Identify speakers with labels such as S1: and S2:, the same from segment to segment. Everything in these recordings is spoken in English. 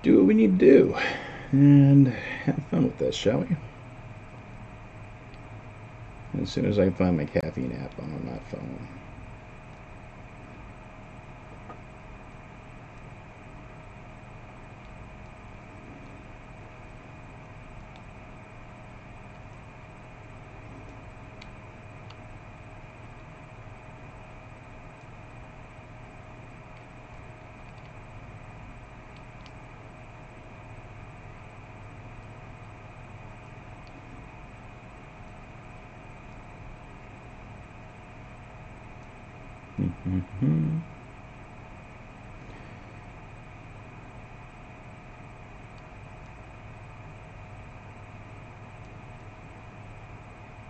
S1: do what we need to do and have fun with this, shall we? As soon as I find my caffeine app on my phone.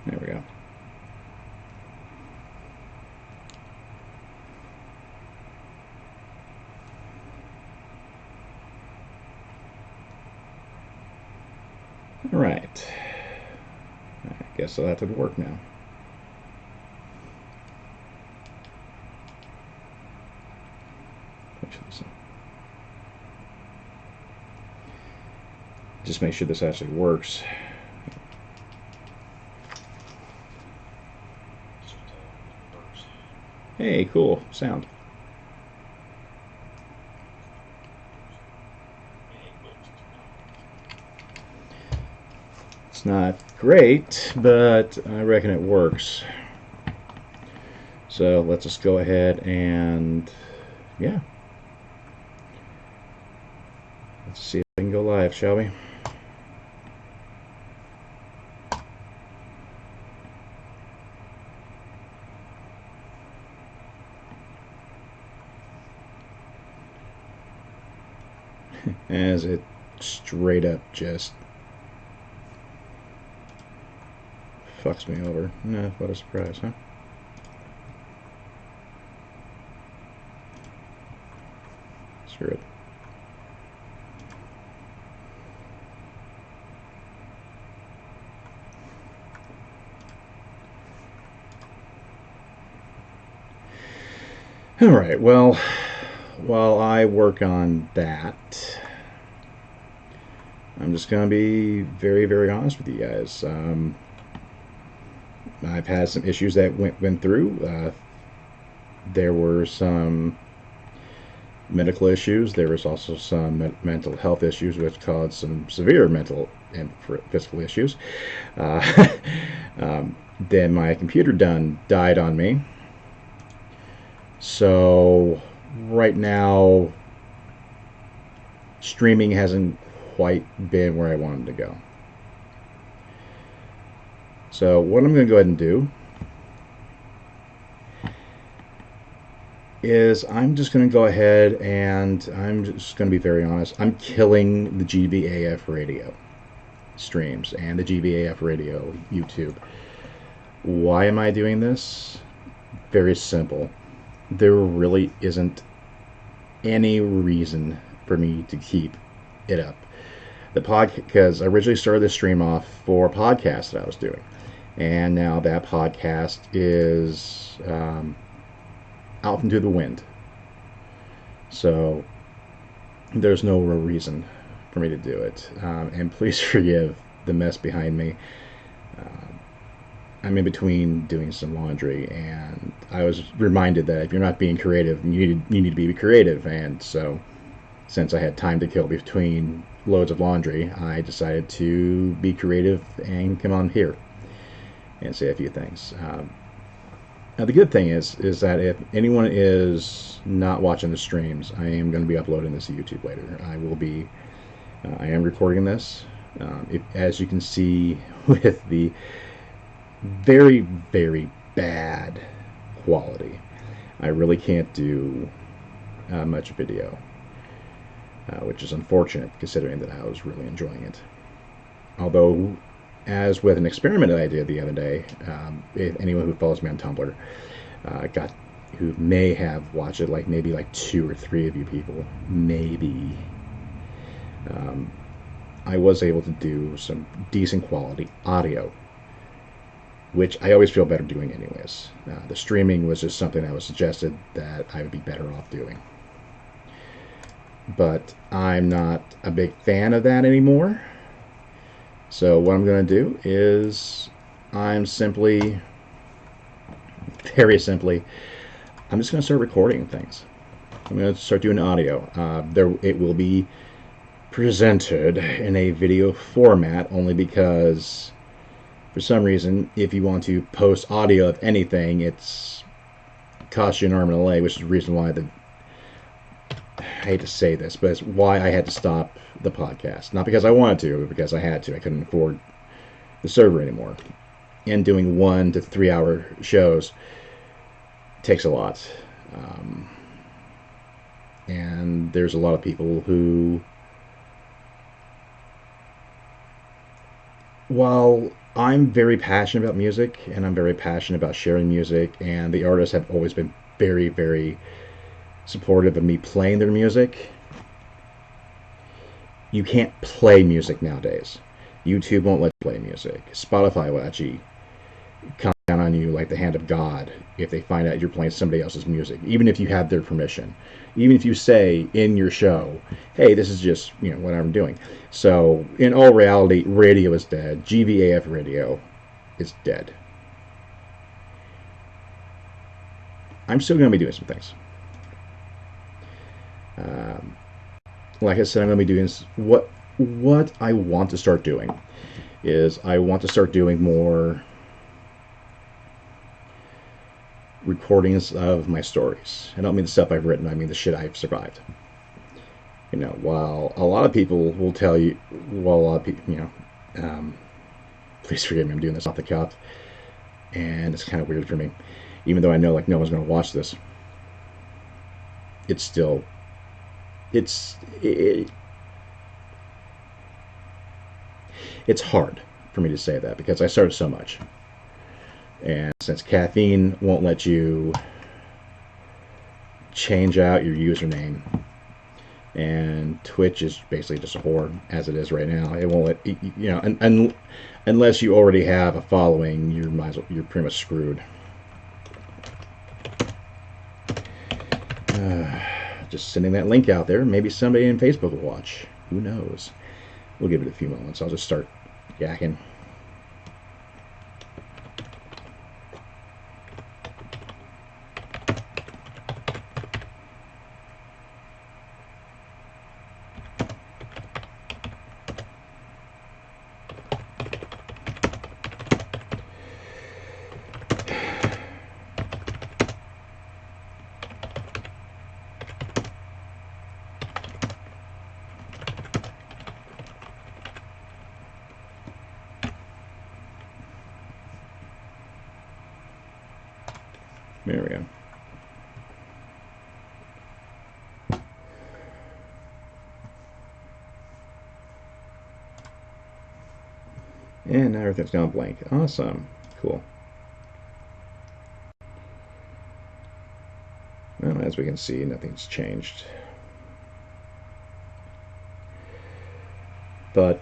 S1: There we go. All right. I guess I'll have to work now. Just make sure this actually works. Hey, cool sound. It's not great, but I reckon it works. So let's just go ahead and, yeah. Let's see if I can go live, shall we? As it straight up just fucks me over. Nah, what a surprise, huh? Screw it. Alright, well, while I work on that, I'm just going to be very, very honest with you guys. I've had some issues that went through. There were some medical issues. There was also some mental health issues, which caused some severe mental and physical issues. Uh, then my computer died on me. So right now, streaming hasn't quite been where I wanted to go. So what I'm going to go ahead and do is I'm just going to go ahead and I'm just going to be very honest. I'm killing the GVAF radio streams and the GVAF radio YouTube. Why am I doing this? Very simple. There really isn't any reason for me to keep it up. Because I originally started this stream off for a podcast that I was doing, and now that podcast is out into the wind. So there's no real reason for me to do it. And please forgive the mess behind me. I'm in between doing some laundry, and I was reminded that if you're not being creative, you need to be creative. And so, since I had time to kill between loads of laundry, I decided to be creative and come on here and say a few things. Now, the good thing is that if anyone is not watching the streams, I am going to be uploading this to YouTube later. I am recording this. As you can see with the very, very bad quality, I really can't do much video, which is unfortunate considering that I was really enjoying it. Although, as with an experiment that I did the other day, if anyone who follows me on Tumblr who may have watched it, like maybe like 2 or 3 of you people, maybe, I was able to do some decent quality audio, which I always feel better doing anyways. The streaming was just something that was suggested that I would be better off doing. but I'm not a big fan of that anymore. So what I'm going to do is I'm simply, very simply, I'm just going to start recording things. I'm going to start doing audio. It will be presented in a video format only because for some reason, if you want to post audio of anything, it's costs you an arm and a leg, which is the reason why I hate to say this, but it's why I had to stop the podcast. Not because I wanted to, but because I had to. I couldn't afford the server anymore. And doing 1 to 3 hour shows takes a lot. Um, and there's a lot of people who, while I'm very passionate about music and I'm very passionate about sharing music, and the artists have always been very, very supportive of me playing their music, you can't play music nowadays. YouTube won't let you play music. Spotify will actually come down on you like the hand of God if they find out you're playing somebody else's music, even if you have their permission. Even if you say in your show, hey, this is just, what I'm doing. So, in all reality, radio is dead. GVAF radio is dead. I'm still going to be doing some things. Like I said, I'm going to be doing what I want to start doing is I want to start doing more recordings of my stories. I don't mean the stuff I've written, I mean the shit I've survived. While a lot of people will tell you, well, a lot of people, please forgive me, I'm doing this off the cuff, and it's kind of weird for me. Even though I know, like, no one's going to watch this, it's still, it's hard for me to say that because I started so much. And since caffeine won't let you change out your username, and Twitch is basically just a whore as it is right now, it won't let unless you already have a following, you're pretty much screwed. Just sending that link out there. Maybe somebody in Facebook will watch. Who knows? We'll give it a few moments. I'll just start yakking. There we go. And now everything's gone blank. Awesome. Cool. Well, as we can see, nothing's changed. But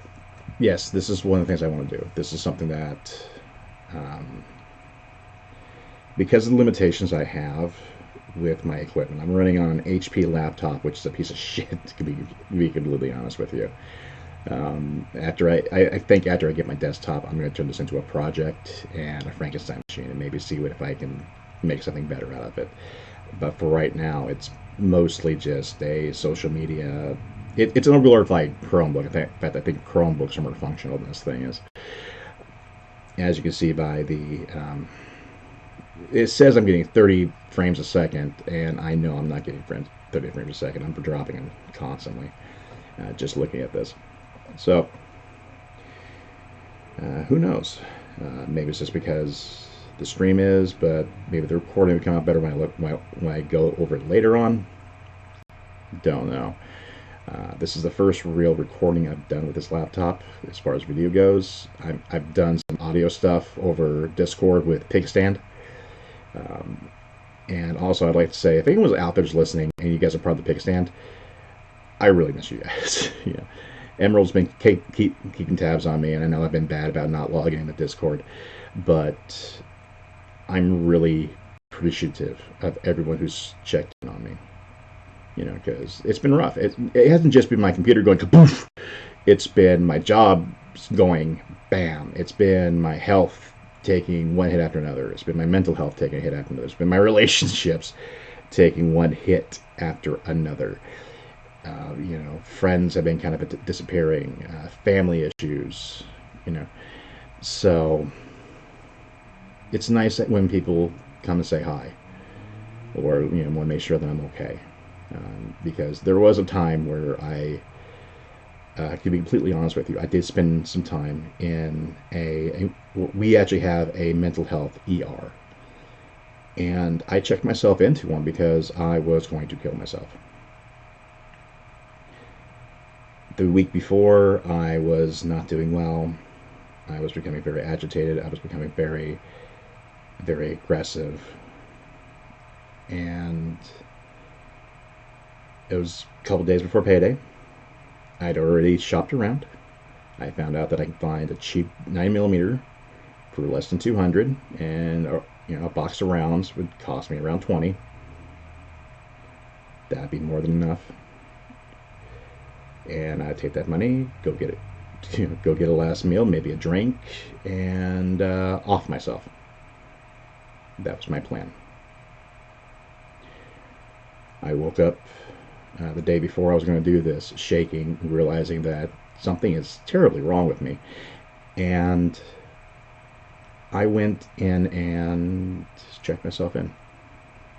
S1: yes, this is one of the things I want to do. This is something that, because of the limitations I have with my equipment, I'm running on an HP laptop, which is a piece of shit, to be completely honest with you. I think after I get my desktop, I'm going to turn this into a project and a Frankenstein machine and maybe see if I can make something better out of it. But for right now, it's mostly just a social media. It's an glorified Chromebook. In fact, I think Chromebooks are more functional than this thing is. As you can see by it says I'm getting 30 frames a second, and I know I'm not getting 30 frames a second. I'm dropping them constantly, just looking at this. So, who knows? Maybe it's just because the stream is, but maybe the recording will come out better when I go over it later on. Don't know. This is the first real recording I've done with this laptop as far as video goes. I've done some audio stuff over Discord with Pigstand. And also, I'd like to say, if anyone's out there listening and you guys are part of the Pigstand, I really miss you guys. Emerald's been keeping tabs on me, and I know I've been bad about not logging into Discord, but I'm really appreciative of everyone who's checked in on me. You know, because it's been rough. It hasn't just been my computer going kaboof. It's been my job going bam. It's been my health taking one hit after another. It's been my mental health taking a hit after another. It's been my relationships taking one hit after another. You know, friends have been kind of disappearing. Family issues. You know, so it's nice that when people come and say hi, or you know, want to make sure that I'm okay. Because there was a time where to be completely honest with you, I did spend some time in we actually have a mental health ER. And I checked myself into one because I was going to kill myself. The week before, I was not doing well. I was becoming very agitated. I was becoming very, very aggressive. And it was a couple days before payday. I'd already shopped around. I found out that I could find a cheap 9mm for less than 200, and you know, a box of rounds would cost me around 20. That'd be more than enough. And I'd take that money, go get it, you know, go get a last meal, maybe a drink, and off myself. That was my plan. I woke up the day before I was going to do this, shaking, realizing that something is terribly wrong with me. And I went in and checked myself in.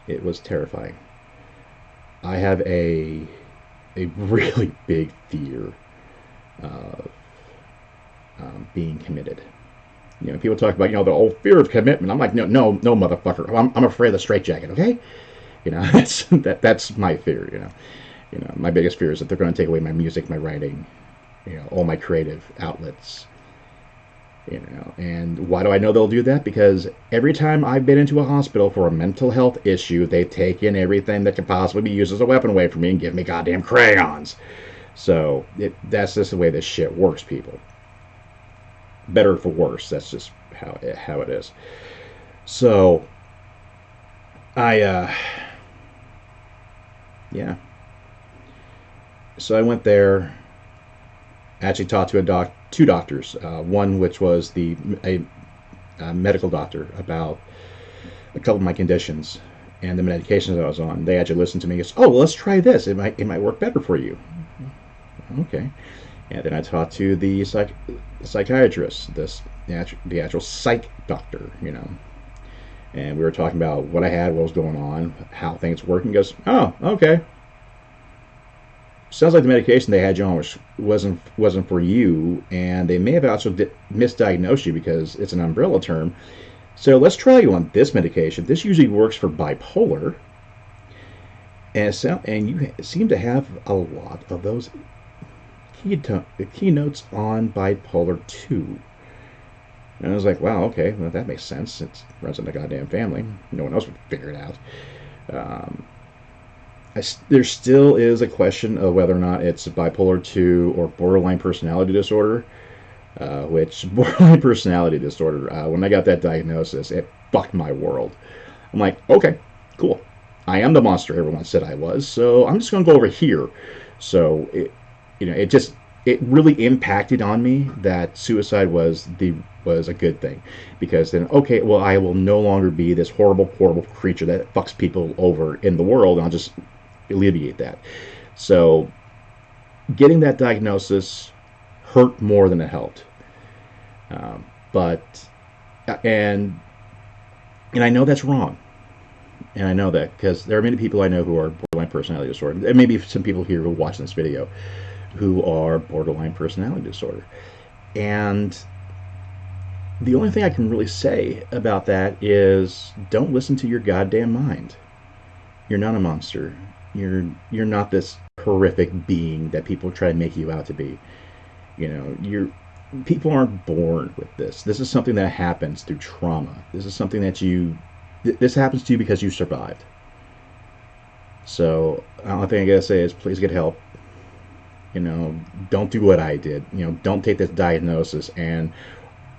S1: It was terrifying. I have a really big fear of being committed. You know, people talk about, you know, the old fear of commitment. I'm like, no, motherfucker. I'm afraid of the straitjacket. Okay, you know, that's my fear. You know, my biggest fear is that they're going to take away my music, my writing, you know, all my creative outlets. You know, and why do I know they'll do that? Because every time I've been into a hospital for a mental health issue, they've taken everything that could possibly be used as a weapon away from me and give me goddamn crayons. So that's just the way this shit works, people. Better for worse. That's just how it is. So yeah. So I went there. Actually talked to two doctors. One which was a medical doctor about a couple of my conditions and the medications that I was on. They actually listened to me and goes, oh, well, let's try this. It might work better for you. Okay. And then I talked to the psychiatrist, the actual psych doctor, you know. And we were talking about what I had, what was going on, how things work. And he goes, oh, okay. Sounds like the medication they had you on wasn't for you, and they may have also misdiagnosed you because it's an umbrella term. So let's try you on this medication. This usually works for bipolar, and you seem to have a lot of those keynotes on bipolar 2. And I was like, wow, okay, well, that makes sense. It runs in the goddamn family. No one else would figure it out. There still is a question of whether or not it's bipolar 2 or borderline personality disorder, which borderline personality disorder, when I got that diagnosis, it fucked my world. I'm like, okay, cool. I am the monster everyone said I was, so I'm just going to go over here. So, it really impacted on me that suicide was a good thing, because then, okay, well, I will no longer be this horrible creature that fucks people over in the world, and I'll just alleviate that. So getting that diagnosis hurt more than it helped. And I know that's wrong. And I know that because there are many people I know who are borderline personality disorder. There may be some people here who are watching this video who are borderline personality disorder. And the only thing I can really say about that is don't listen to your goddamn mind. You're not a monster. You're not this horrific being that people try to make you out to be. You know, people aren't born with this. This is something that happens through trauma. This is something that this happens to you because you survived. So the only thing I gotta say is please get help. You know, don't do what I did. You know, don't take this diagnosis and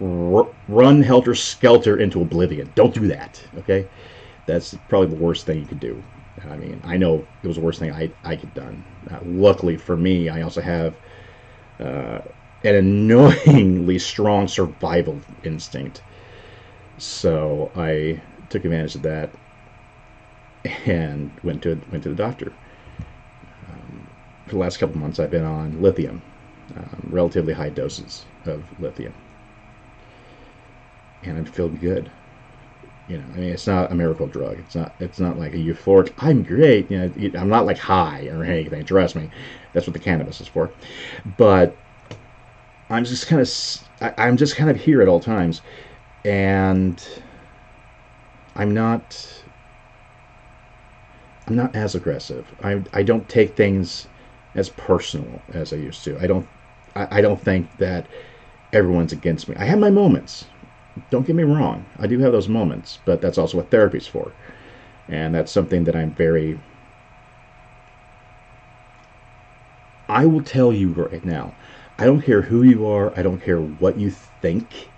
S1: run helter skelter into oblivion. Don't do that. Okay, that's probably the worst thing you could do. I mean, I know it was the worst thing I could done. Luckily for me, I also have uh, an annoyingly strong survival instinct. So I took advantage of that and went to the doctor. For the last couple of months, I've been on lithium, relatively high doses of lithium, and I'm feeling good. You know, I mean, it's not a miracle drug. It's not like a euphoric. I'm great. You know, I'm not like high or anything. Trust me, that's what the cannabis is for. But I'm just kind of here at all times, and I'm not I'm not as aggressive. I don't take things as personal as I used to. I don't think that everyone's against me. I have my moments. Don't get me wrong. I do have those moments, but that's also what therapy's for. And that's something that I'm very I will tell you right now. I don't care who you are. I don't care what you think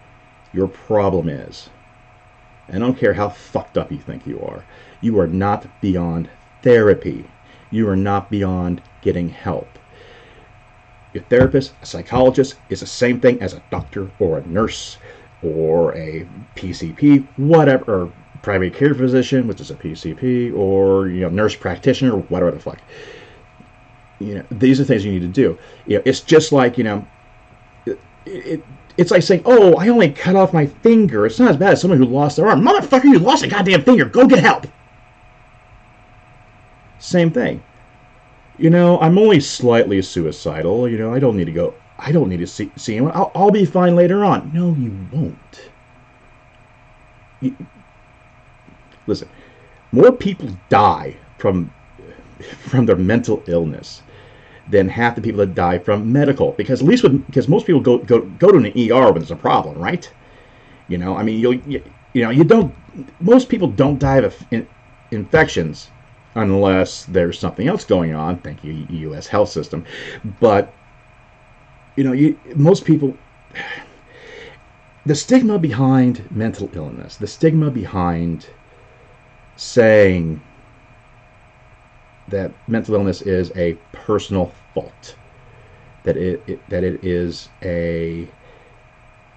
S1: your problem is. I don't care how fucked up you think you are. You are not beyond therapy. You are not beyond getting help. Your therapist, a psychologist, is the same thing as a doctor or a nurse or a PCP, whatever, or primary care physician, which is a PCP, or nurse practitioner, or whatever the fuck. These are things you need to do. It's just like it's like saying, "Oh, I only cut off my finger." It's not as bad as someone who lost their arm. Motherfucker, you lost a goddamn finger. Go get help. Same thing. I'm only slightly suicidal. I don't need to go. I don't need to see anyone. I'll be fine later on. No, you won't. You, listen, more people die from their mental illness than half the people that die from medical. Because because most people go to an ER when there's a problem, right? I mean, you don't. Most people don't die of infections unless there's something else going on. Thank you, U.S. health system. But most people, the stigma behind mental illness, the stigma behind saying that mental illness is a personal fault, that it is a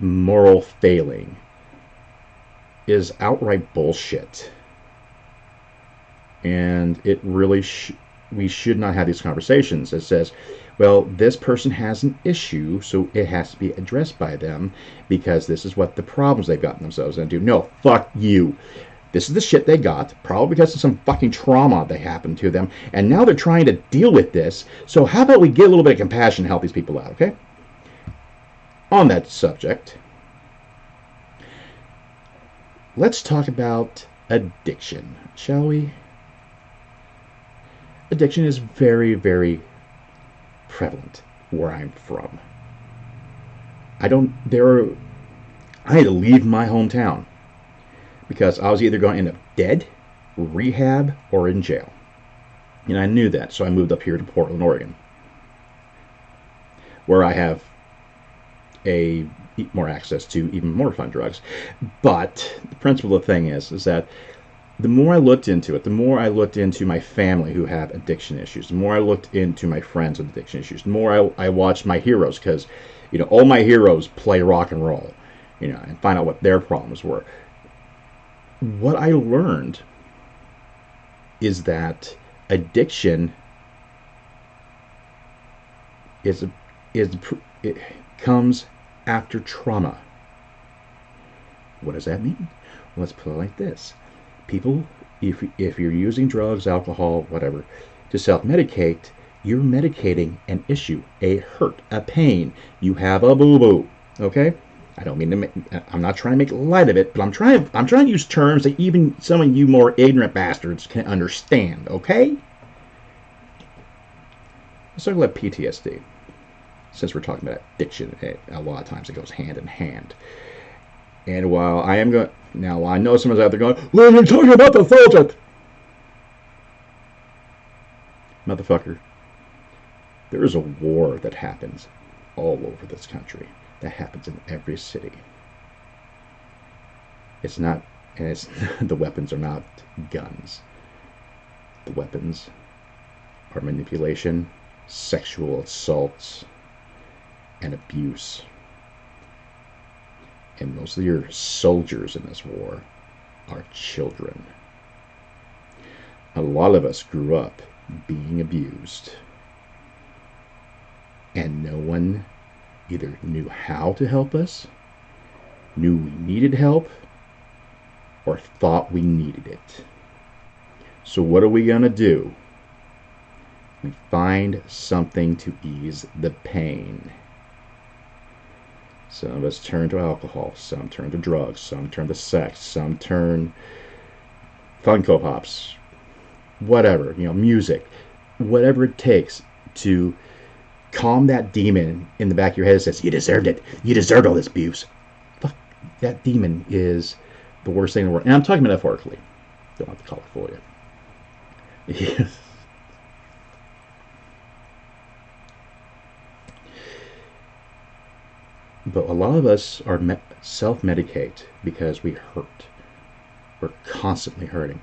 S1: moral failing, is outright bullshit. And it really we should not have these conversations. It says, well, this person has an issue, so it has to be addressed by them because this is what the problems they've gotten themselves into. No, fuck you. This is the shit they got, probably because of some fucking trauma that happened to them, and now they're trying to deal with this. So how about we get a little bit of compassion and help these people out, okay? On that subject, let's talk about addiction, shall we? Addiction is very, very prevalent where I'm from. I had to leave my hometown because I was either going to end up dead, rehab, or in jail. And I knew that, so I moved up here to Portland, Oregon, where I have more access to even more fun drugs. But the principle of the thing is that the more I looked into it, the more I looked into my family who have addiction issues, the more I looked into my friends with addiction issues, the more I watched my heroes, because all my heroes play rock and roll, and find out what their problems were. What I learned is that addiction it comes after trauma. What does that mean? Well, let's put it like this. People, if you're using drugs, alcohol, whatever, to self-medicate, you're medicating an issue, a hurt, a pain. You have a boo-boo, okay? I don't mean to I'm not trying to make light of it, but I'm trying to use terms that even some of you more ignorant bastards can understand, okay? Let's talk about PTSD. Since we're talking about addiction, a lot of times it goes hand in hand. And while I know someone's out there going, well, you're talking about the subject. Motherfucker, there is a war that happens all over this country. That happens in every city. The weapons are not guns. The weapons are manipulation, sexual assaults, and abuse. And most of your soldiers in this war are children. A lot of us grew up being abused, and no one either knew how to help us, knew we needed help, or thought we needed it. So what are we going to do? We find something to ease the pain. Some of us turn to alcohol, some turn to drugs, some turn to sex, some turn Funko Pops, whatever, music, whatever it takes to calm that demon in the back of your head that says, you deserved it. You deserved all this abuse. Fuck, that demon is the worst thing in the world. And I'm talking metaphorically. Don't have to call it for you. But a lot of us are self-medicate because we hurt. We're constantly hurting.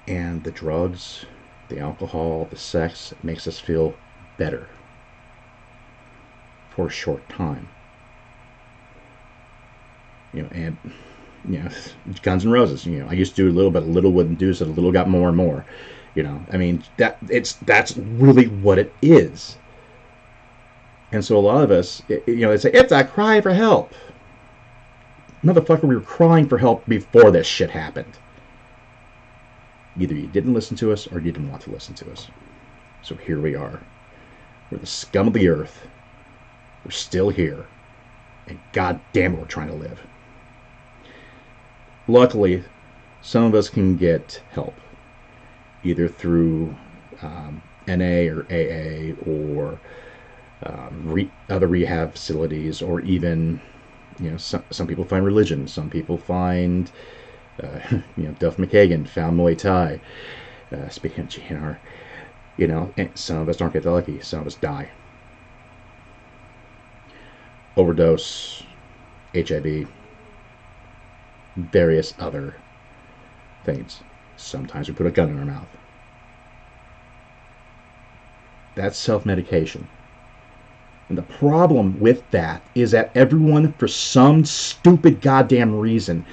S1: And the drugs, the alcohol, the sex makes us feel better for a short time. And Guns N' Roses. I used to do a little, but a little wouldn't do, so a little got more and more. I mean, that's really what it is. And so a lot of us, they say, it's a cry for help. Motherfucker, we were crying for help before this shit happened. Either you didn't listen to us or you didn't want to listen to us. So here we are. We're the scum of the earth. We're still here. And god damn it, we're trying to live. Luckily, some of us can get help. Either through NA or AA or other rehab facilities, or even, some people find religion. Some people find, Duff McKagan found Muay Thai. Speaking of GNR, and some of us don't get that lucky. Some of us die. Overdose, HIV, various other things. Sometimes we put a gun in our mouth. That's self-medication. And the problem with that is that everyone, for some stupid goddamn reason,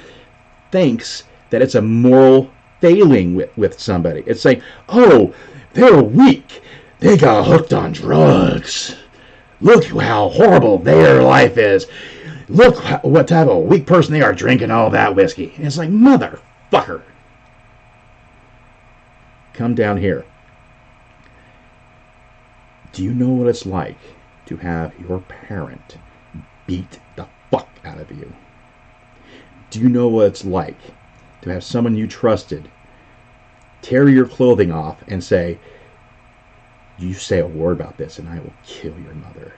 S1: thinks that it's a moral failing with somebody. It's like, oh, they're weak. They got hooked on drugs. Look how horrible their life is. Look what type of weak person they are, drinking all that whiskey. And it's like, motherfucker. Come down here. Do you know what it's like to have your parent beat the fuck out of you? Do you know what it's like to have someone you trusted tear your clothing off and say, you say a word about this and I will kill your mother?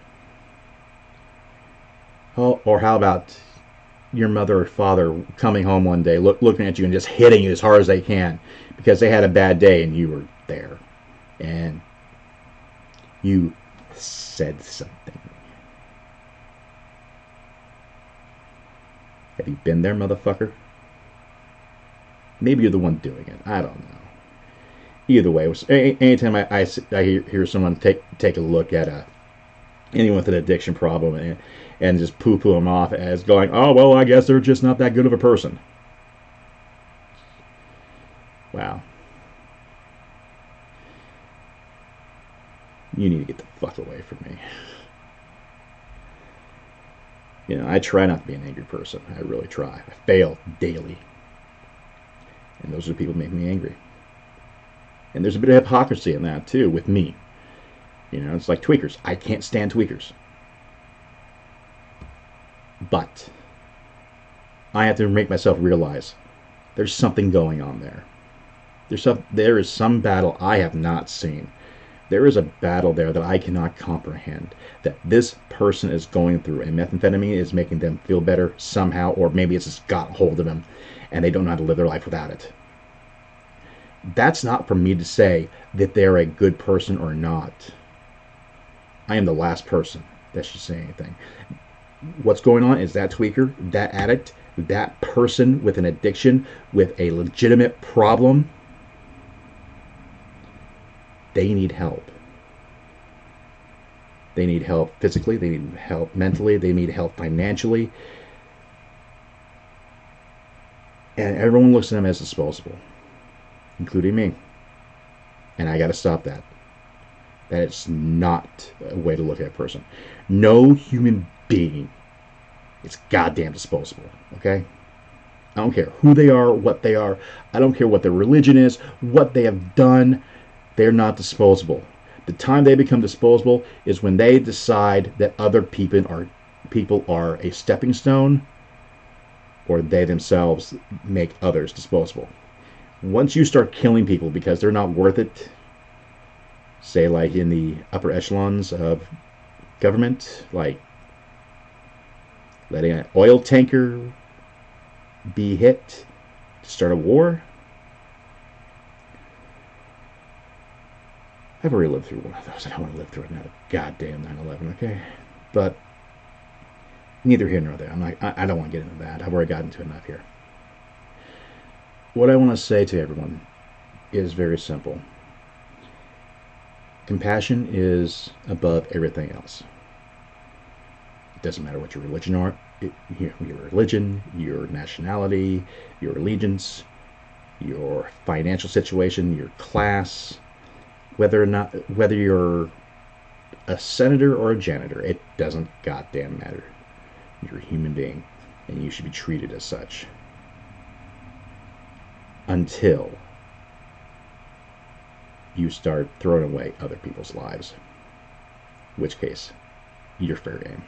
S1: Oh, or how about your mother or father coming home one day, looking at you and just hitting you as hard as they can because they had a bad day and you were there and you said something. Have you been there, motherfucker? Maybe you're the one doing it. I don't know. Either way, anytime I hear someone take a look at anyone with an addiction problem and just poo-poo them off as going, oh, well, I guess they're just not that good of a person. Wow. You need to get the fuck away from me. I try not to be an angry person. I really try. I fail daily. And those are the people who make me angry. And there's a bit of hypocrisy in that, too, with me. It's like tweakers. I can't stand tweakers. But I have to make myself realize there's something going on there. There is some battle I have not seen. There is a battle there that I cannot comprehend, that this person is going through, and methamphetamine is making them feel better somehow, or maybe it's just got hold of them and they don't know how to live their life without it. That's not for me to say that they're a good person or not. I am the last person that should say anything. What's going on is that tweaker, that addict, That person with an addiction, with a legitimate problem, they need help. They need help physically, they need help mentally, they need help financially, and everyone looks at them as disposable, including me. And I got to stop that. That is not a way to look at a person. No human being is goddamn disposable, okay? I don't care who they are, what they are. I don't care what their religion is, what they have done. They're not disposable. The time they become disposable is when they decide that other people are a stepping stone, or they themselves make others disposable. Once you start killing people because they're not worth it, say like in the upper echelons of government, like letting an oil tanker be hit to start a war, I've already lived through one of those. I don't want to live through another goddamn 9/11, okay? But neither here nor there. I don't want to get into that. I've already gotten to enough here. What I want to say to everyone is very simple. Compassion is above everything else. It doesn't matter what your religion are, your religion, your nationality, your allegiance, your financial situation, your class, whether you're a senator or a janitor, it doesn't goddamn matter. You're a human being, and you should be treated as such. Until you start throwing away other people's lives. In which case, you're fair game.